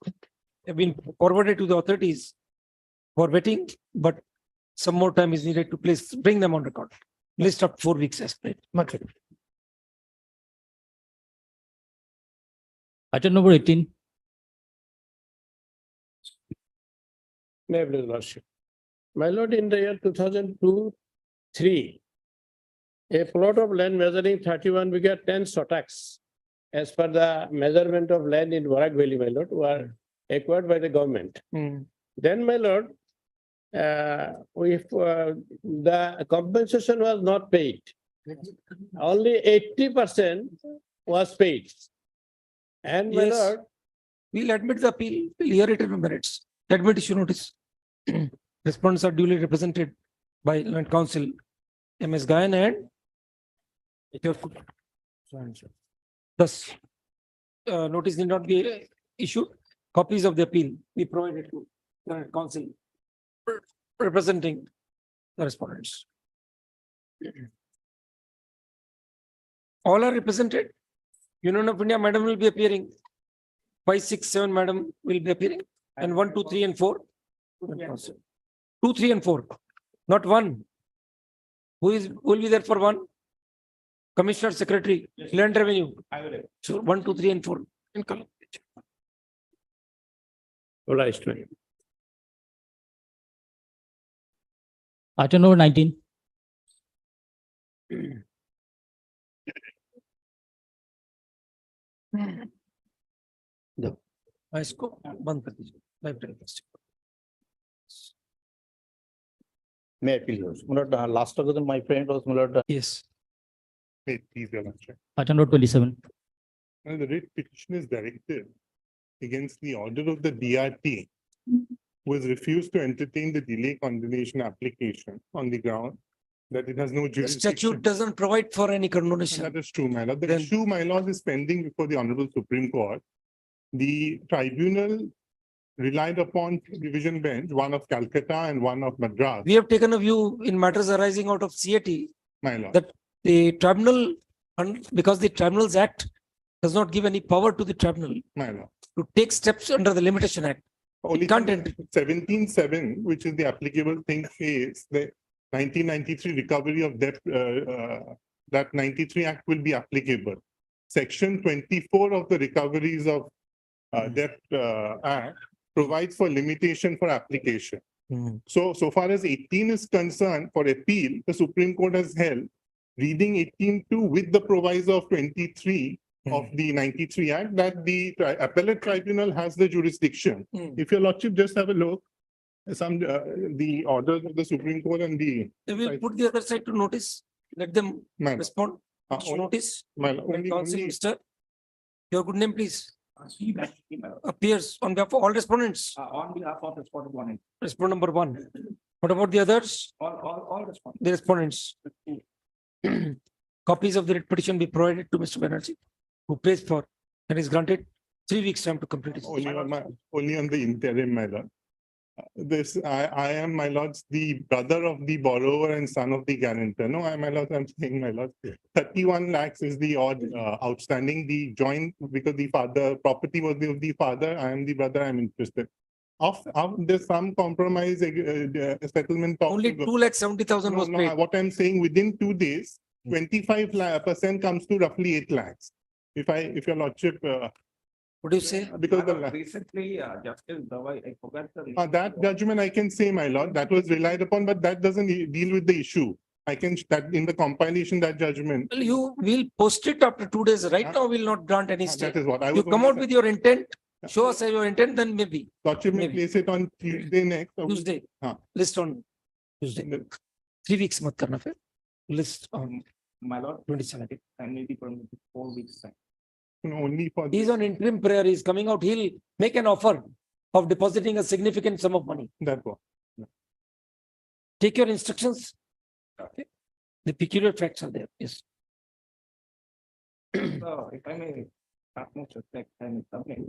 have been forwarded to the authorities for vetting, but some more time is needed to bring them on record. List up 4 weeks as planned. Much. Item number 18. May I please lordship. My lord, in the year 2002-3, a plot of land measuring 31 bigger 10 sotaks as per the measurement of land in Barak Valley, my lord, were acquired by the government. Then, my lord, if the compensation was not paid, only 80% was paid. And my Yes. lord, We'll admit the appeal, we'll hear it in a minute. Admit issue notice. Respondents are duly represented by Land Council, MS Gayan and your thus, notice need not be issued. Copies of the appeal be provided to Land Council representing the respondents. All are represented. Union of India, madam will be appearing. 5, 6, 7, madam will be appearing. And 1, 2, 3, and 4. 2, 3, and 4. Not 1. Who will be there for 1? Commissioner, Secretary, Land Revenue. So 1, 2, 3, and 4. In column. right, ma'am. Item number 19. इसको बंद कर दीजिए library May I appeal yours? Last occasion, my friend was yes. Please, Your Lordship. Item number 27. And the writ petition is directed against the order of the DRT, who has refused to entertain the delay condonation application on the ground that it has no The jurisdiction. statute doesn't provide for any condonation. That is true, my lord. The Then- issue, my lord, is pending before the Honorable Supreme Court. The tribunal relied upon division bench, one of Calcutta and one of Madras, We have taken a view in matters arising out of CAT my lord. that the tribunal, because the Tribunals Act does not give any power to the tribunal My lord. to take steps under the Limitation Act. Only can't enter. 17(7), which is the applicable thing, is the 1993 recovery of debt, that 93 Act will be applicable. Section 24 of the recoveries of debt Act provides for limitation for application. So far as 18 is concerned, for appeal, the Supreme Court has held, reading 18(2) with the proviso of 23 of the 93 Act, that the appellate tribunal has the jurisdiction. If your lordship just have a look, the orders of the Supreme Court and the. They will put the other side to notice, let them My- respond. only- Notice, my- Land only- Council, only- Mr. Your good name, please. Appears on behalf of all respondents. On behalf of respondent 1. Respondent number 1. What about the others? All respondents. The respondents. Copies of the writ petition be provided to Mr. Banerjee, who pays for and is granted 3 weeks time to complete it. Only on the interim, my lord. I am, my lords, the brother of the borrower and son of the guarantor. No, my lords, I'm saying, my lord, 31 lakhs is the odd outstanding, the joint, because the father, property was of the father, I am the brother, I'm interested. There's some compromise settlement. Only 2,70,000 was paid. What I'm saying, within 2 days, 25% comes to roughly 8 lakhs. If your lordship. What do you say? Because the. Recently, Justice Dawai, I forgot the. That judgment I can say, my lord, that was relied upon, but that doesn't deal with the issue. I can, that in the compilation, that judgment. Well, you will post it after 2 days. Right now, will not grant any stay. That is what I was. You come out with your intent Show us your intent, then maybe Lordship may Maybe. place it on Tuesday next. or- Tuesday. Huh. List on Tuesday. 3 weeks mat karna fir. List on My lord, 27. and maybe for 4 weeks time. Only for. He's on interim prayer. He's coming out. He'll make an offer of depositing a significant sum of money. That one. Take your instructions. Okay. The peculiar facts are there. Yes. So if I may, utmost respect and submit.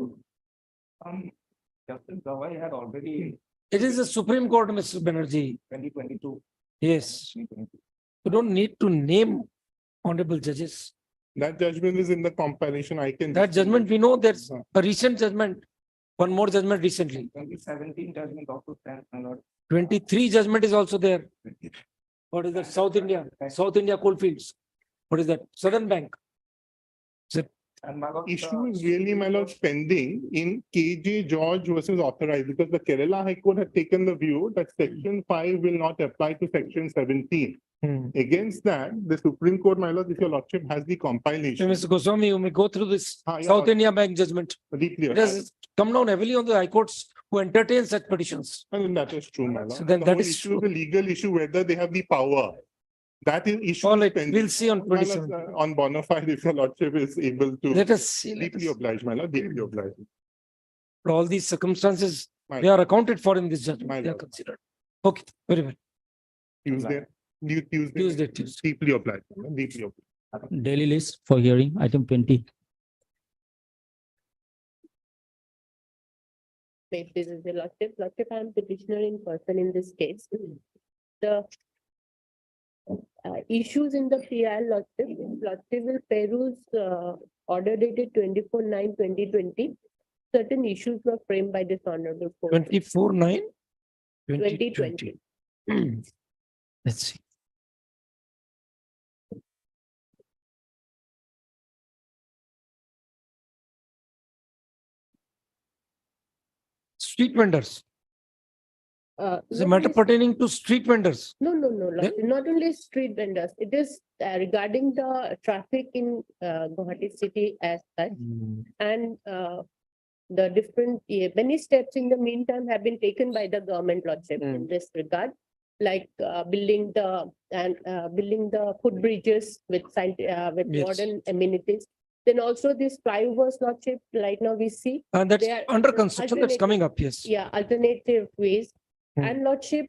Justice Gawai had already It is the Supreme Court, Mr. Banerjee. 2022. Yes. You don't need to name honorable judges. That judgment is in the compilation. I can. That judgment, we know there's a recent judgment, one more judgment recently. 2017 judgment also stands, my lord. 23 judgment is also there. What is that? South India Coalfields. What is that? Southern Bank. And my lord, Issue is really, my lord, pending in KJ George versus authorized, because the Kerala High Court had taken the view that section 5 will not apply to section 17. Against that, the Supreme Court, my lord, if your lordship has the compilation. Mr. Goswami, you may go through this Yeah, South India Bank judgment. Deeply. It has come down heavily on the high courts who entertain such petitions. And that is true, my lord. So then The that whole is issue is a legal issue, whether they have the power. That is issue. All is right, pending. we'll see on My lord, 27. On bona fide, if your lordship is able to. Let us see. Deeply obliged, my lord, deeply obliged. All these circumstances, My they are accounted for in this My judgment. They are lord. considered. Okay, very well. Tuesday. Tuesday. Deeply obliged, deeply obliged. Daily list for hearing, item 20. This is the lordship, I am petitioner in person in this case. The issues in the PI lordship will peruse order dated 24/9/2020. Certain issues were framed by this honorable court. 24/9. 2020. Let's see. Street vendors. Is a Not matter only- pertaining to street vendors. No, lordship, not only street vendors, it is regarding the traffic in Guwahati city as such. And the different, many steps in the meantime have been taken by the government lordship in this regard. Like building the footbridges with Yes. modern amenities. Then also this flyovers lordship, right now we see. And that's they are under construction, that's alternative- coming up, yes. Yeah, alternative ways. Hmm. And lordship,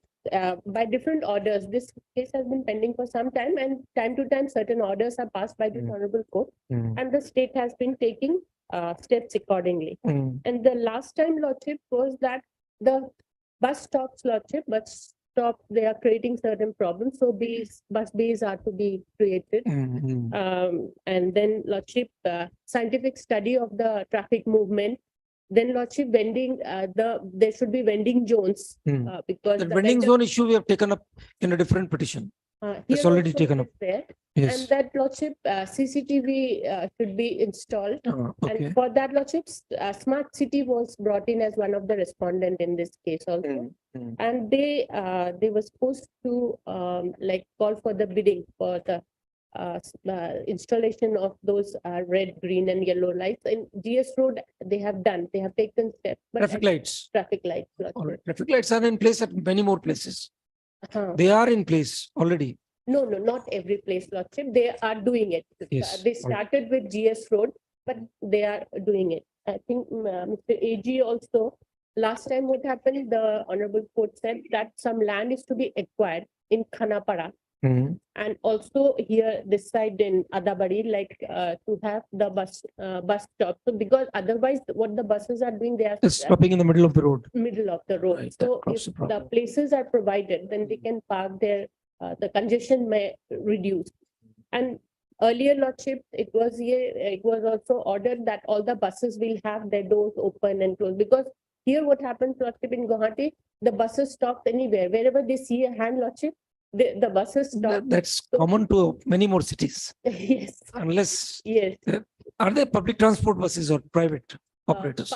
by different orders, this case has been pending for some time, and time to time certain orders are passed by this honorable court. And the state has been taking steps accordingly. And the last time lordship was that the bus stops lordship, they are creating certain problems. So bus bays are to be created. And then lordship, scientific study of the traffic movement. Then lordship vending, there should be vending zones. Because The the vending vendor- zone issue we have taken up in a different petition. It's here already also taken it up. is there. Yes. And that lordship, CCTV should be installed. Okay. And for that lordship, smart city was brought in as one of the respondent in this case also. And they were supposed to like call for the bidding for the installation of those red, green and yellow lights. In GS Road, they have taken steps. but Traffic lights. Traffic lights. All right. Traffic lights are in place at many more places. They are in place already. No, not every place, lordship. They are doing it. Yes. They started with GS Road, but they are doing it. I think Mr. AG also, last time what happened, the honorable court said that some land is to be acquired in Khanapara. And also here, this side in Adabari, like to have the bus stop. So because otherwise what the buses are doing, they are It's stopping in the middle of the road. middle of the road. Right, So that if causes a the problem. places are provided, then they can park there, the congestion may reduce. And earlier lordship, it was also ordered that all the buses will have their doors open and closed, because here what happens lordship in Guwahati, the buses stop anywhere, wherever they see a hand lordship, the buses stop. That's common to many more cities. Yes. Unless, Yes. are there public transport buses or private operators?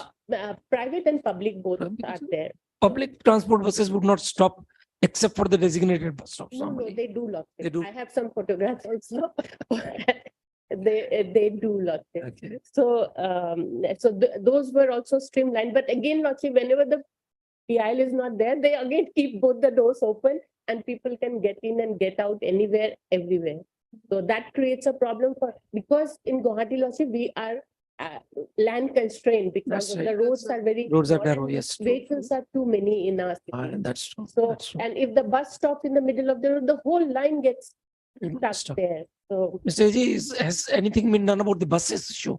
Private and public both are there. Public transport buses would not stop except for the designated bus stops. No, normally. they do lordship. They do. I have some photographs also. They do lordship. Okay. So, those were also streamlined, but again, lordship, whenever the PIL is not there, they again keep both the doors open and people can get in and get out anywhere, everywhere. So that creates a problem because in Guwahati, lordship, we are land constrained because That's of the right. roads are very Roads are small narrow, and yes. vehicles are too many in our city. That's true. So, That's true. and if the bus stops in the middle of the road, the whole line gets stuck Stop. there. So, Mr. AG, has anything been done about the buses issue?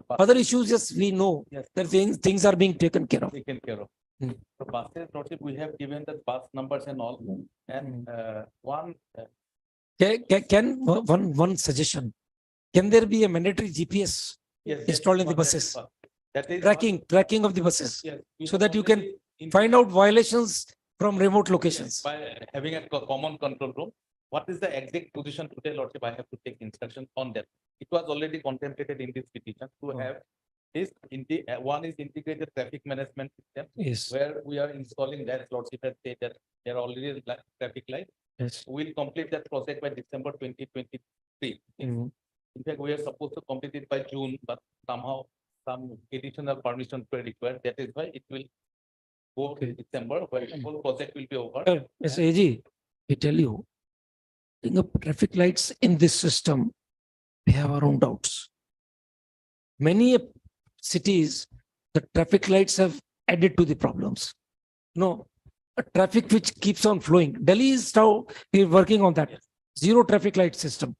Other issues, yes, we know that things are being taken care of. Taken care of. Hmm. So buses, notice we have given the bus numbers and all, and one. Can one suggestion? Can there be a mandatory GPS installed in the buses? That is Tracking of the buses, Yes, we so have that you can already find out violations from remote locations. by having a common control room. What is the exact position today, Lordship? I have to take instruction on that. It was already contemplated in this petition to have this one is integrated traffic management system. Yes. Where we are installing that, Lordship has said that there are already traffic lights. Yes. We'll complete that project by December 2023. In fact, we are supposed to complete it by June, but somehow some additional permission were required. That is why it will go to December, where the whole project will be over. Mr. AG, we tell you, putting up traffic lights in this system, we have our own doubts. Many cities, the traffic lights have added to the problems. No, a traffic which keeps on flowing. Delhi is now we're working on that. Zero traffic light system.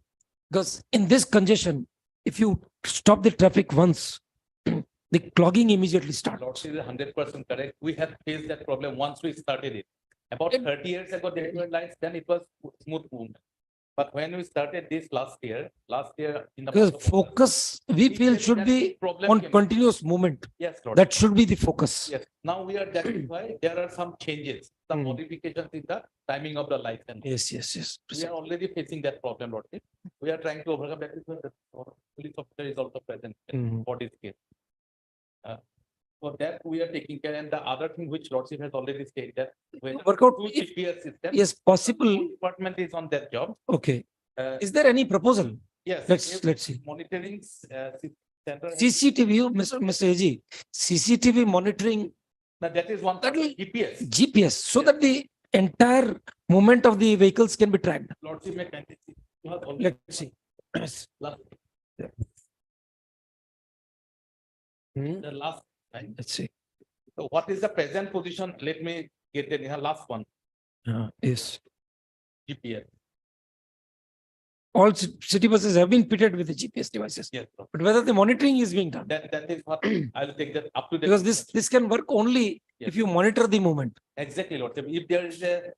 Because in this congestion, if you stop the traffic once, the clogging immediately starts. Lordship is 100% correct. We have faced that problem once we started it. About 30 years ago, there were lights, then it was smooth movement. But when we started this last year in the Because focus, we feel should be on continuous movement. Yes, Lord. That should be the focus. Yes, now we are, that is why there are some changes, some modifications in the timing of the lights. And yes, yes, yes. we are already facing that problem, Lordship. We are trying to overcome that. The police officer is also present for this case. For that, we are taking care. And the other thing which Lordship has already stated that when Work out two GPS system, yes, possible. Department is on that job. Okay. Is there any proposal? Yes. Let's see. Monitoring center. CCTV, Mr. AG, CCTV monitoring. Now that is one GPS. GPS, so that the entire movement of the vehicles can be tracked. Lordship may Let's see. The last time. Let's see. So what is the present position? Let me get the last one. Yes. GPS. All city buses have been fitted with the GPS devices. Yes. But whether the monitoring is being done. That is what I'll take that up to the. Because this can work only if you monitor the movement. Exactly, Lordship. If there is a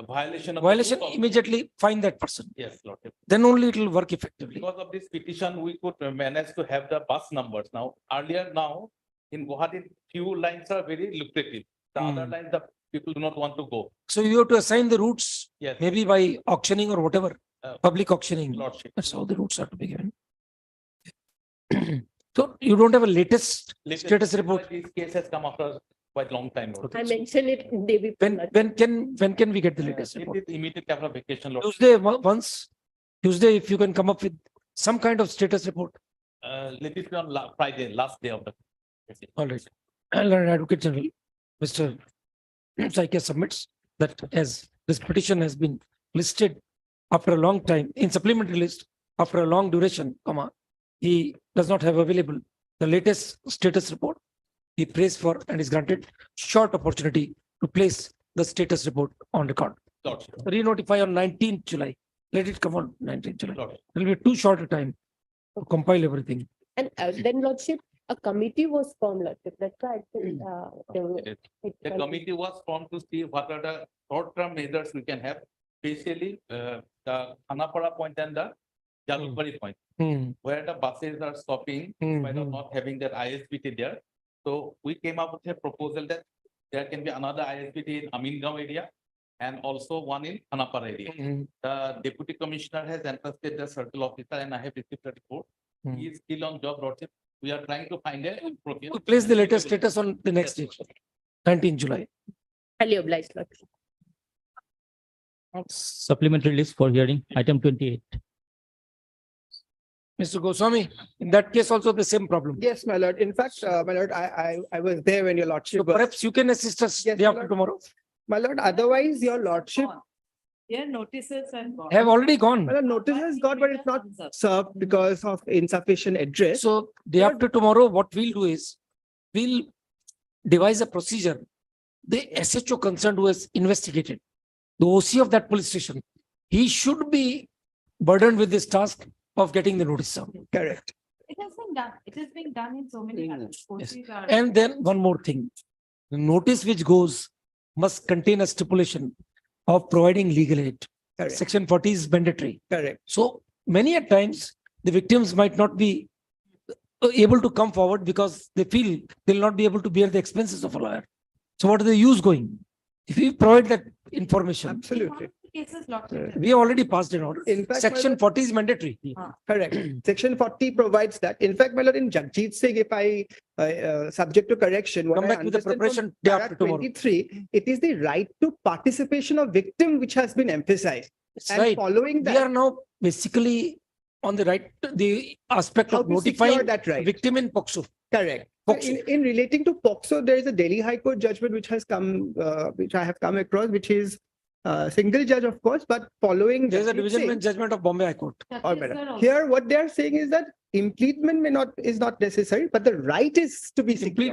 violation of immediately find that person. Yes, Lordship. Then only it will work effectively. Because of this petition, we could manage to have the bus numbers now. Earlier now, in Guwahati, few lines are very lucrative. The other lines, the people do not want to go. So you have to assign the routes, Yes. maybe by auctioning or whatever, public auctioning. Lordship. That's how the routes are to be given. So you don't have a latest status report? This case has come after quite long time. I mentioned it in Devi. When can we get the latest report? It is immediately after vacation. Lordship. Tuesday once, Tuesday, if you can come up with some kind of status report. Let it be on Friday, last day of the. All right. Learned Advocate General, Mr. Saike submits that as this petition has been listed after a long time in supplementary list after a long duration, he does not have available the latest status report. He prays for and is granted short opportunity to place the status report on record. Lordship. Re-notify on 19th July. Let it come on 19th July. Lordship. It will be too short a time to compile everything. And then, Lordship, a committee was formed, Lordship. That's why The committee was formed to see what are the short-term measures we can have, especially the Khanapara point and the Jalukbari point, where the buses are stopping, by not having their ISBT there. So we came up with a proposal that there can be another ISBT in Amingaon area and also one in Khanapara area. The deputy commissioner has entrusted the circle officer and I have received the report. He is still on job, Lordship. We are trying to find a We place the latest status on the next day, 19th July. Highly obliged, Lordship. Supplementary list for hearing, item 28. Mr. Goswami, in that case also the same problem. Yes, my lord. In fact, my lord, I was there when your lordship So was. perhaps you can assist us Yes, day my after lord. tomorrow. My lord, otherwise your lordship, Yeah, notices and. Have already gone. my lord, notice has got, but it's not served because of insufficient address. So day after tomorrow, what we'll do is, we'll devise a procedure. The SHO concerned who has investigated, the OC of that police station, he should be burdened with this task of getting the notice served. Correct. It has been done. It is being done in so many other Yes. courses. And then one more thing, the notice which goes must contain a stipulation of providing legal aid. Correct. Section 40 is mandatory. Correct. So many a times the victims might not be able to come forward because they feel they'll not be able to bear the expenses of a lawyer. So what are the use going? If we provide that information, Absolutely. Cases lottery. we have already passed an order. In fact, my Section lord- 40 is mandatory. Correct. Section 40 provides that. In fact, my lord, in Jagjit Singh, if I, subject to correction. what Come I back with the understand from preparation day para after tomorrow. 23, it is the right to participation of victim which has been emphasized. That's And right. following We that, are now basically on the right, the aspect how of to secure notifying that right. victim in POCSO. Correct. So POCSO. in relating to POCSO, there is a Delhi High Court judgment which has come, which I have come across, which is single judge, of course, but following. There is a Jagjit division Singh- bench judgment of Bombay High Court. Or better. Here, what they are saying is that impleadment is not necessary, but the right is to be secured.